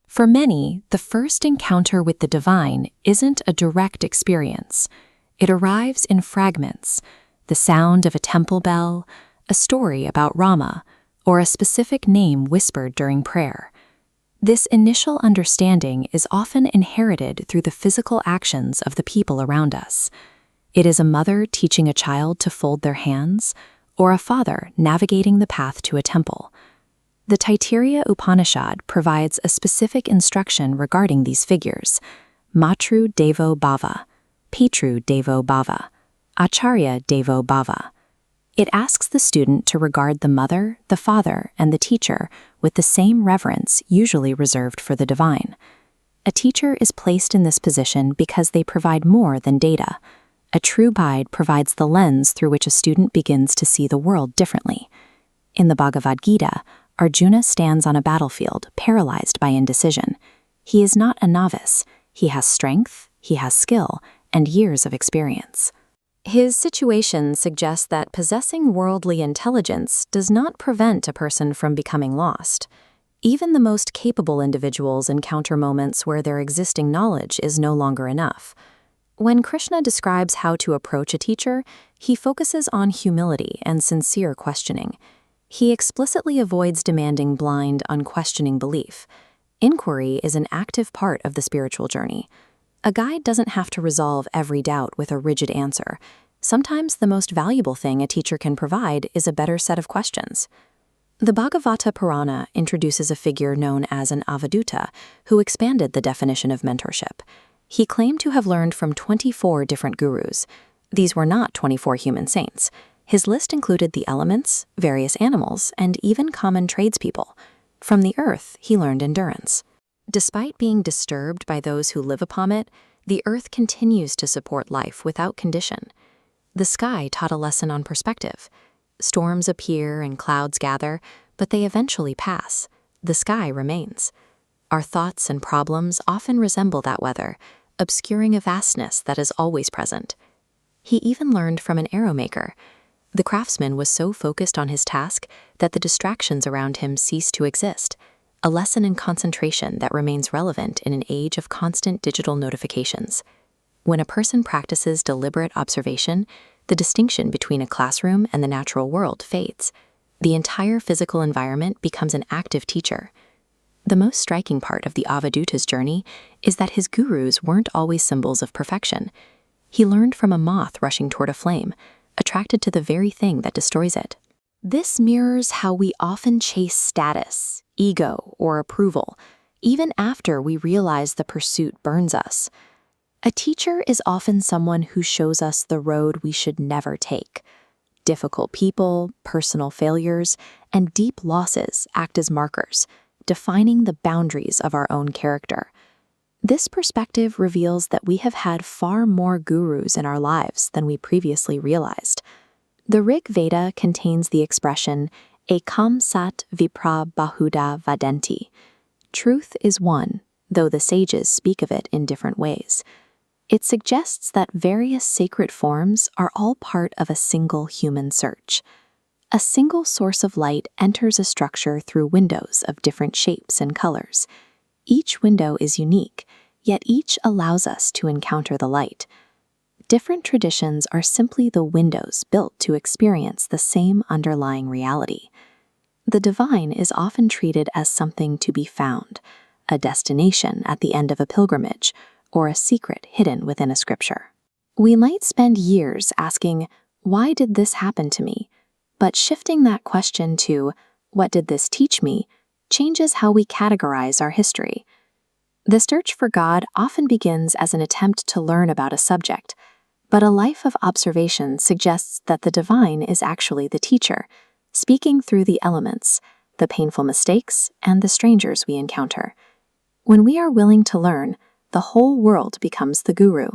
For many, the first encounter with the divine isn't a direct experience. It arrives in fragments, the sound of a temple bell, a story about Rama, or a specific name whispered during prayer. This initial understanding is often inherited through the physical actions of the people around us. It is a mother teaching a child to fold their hands, or a father navigating the path to a temple. The Taittiriya Upanishad provides a specific instruction regarding these figures: Matru Devo Bhava, Pitru Devo Bhava, Acharya Devo Bhava. It asks the student to regard the mother, the father, and the teacher with the same reverence usually reserved for the divine. A teacher is placed in this position because they provide more than data. A true guide provides the lens through which a student begins to see the world differently. In the Bhagavad Gita, Arjuna stands on a battlefield, paralyzed by indecision. He is not a novice. He has strength, he has skill, and years of experience. His situation suggests that possessing worldly intelligence does not prevent a person from becoming lost. Even the most capable individuals encounter moments where their existing knowledge is no longer enough. When Krishna describes how to approach a teacher, he focuses on humility and sincere questioning. He explicitly avoids demanding blind, unquestioning belief. Inquiry is an active part of the spiritual journey. A guide doesn't have to resolve every doubt with a rigid answer. Sometimes the most valuable thing a teacher can provide is a better set of questions. The Bhagavata Purana introduces a figure known as an Avadhuta, who expanded the definition of mentorship. He claimed to have learned from 24 different gurus. These were not 24 human saints. His list included the elements, various animals, and even common tradespeople. From the earth, he learned endurance. Despite being disturbed by those who live upon it, the earth continues to support life without condition. The sky taught a lesson on perspective. Storms appear and clouds gather, but they eventually pass. The sky remains. Our thoughts and problems often resemble that weather, obscuring a vastness that is always present. He even learned from an arrow maker. The craftsman was so focused on his task that the distractions around him ceased to exist, a lesson in concentration that remains relevant in an age of constant digital notifications. When a person practices deliberate observation, the distinction between a classroom and the natural world fades. The entire physical environment becomes an active teacher. The most striking part of the Avadhuta's journey is that his gurus weren't always symbols of perfection. He learned from a moth rushing toward a flame, attracted to the very thing that destroys it. This mirrors how we often chase status, ego, or approval, even after we realize the pursuit burns us. A teacher is often someone who shows us the road we should never take. Difficult people, personal failures, and deep losses act as markers, defining the boundaries of our own character. This perspective reveals that we have had far more gurus in our lives than we previously realized. The Rig Veda contains the expression, Ekam Sat Vipra Bahuda Vadanti. Truth is one, though the sages speak of it in different ways. It suggests that various sacred forms are all part of a single human search. A single source of light enters a structure through windows of different shapes and colors. Each window is unique, yet each allows us to encounter the light. Different traditions are simply the windows built to experience the same underlying reality. The divine is often treated as something to be found, a destination at the end of a pilgrimage, or a secret hidden within a scripture. We might spend years asking, why did this happen to me? But shifting that question to, what did this teach me, changes how we categorize our history. The search for God often begins as an attempt to learn about a subject, but a life of observation suggests that the divine is actually the teacher, speaking through the elements, the painful mistakes, and the strangers we encounter. When we are willing to learn, the whole world becomes the guru.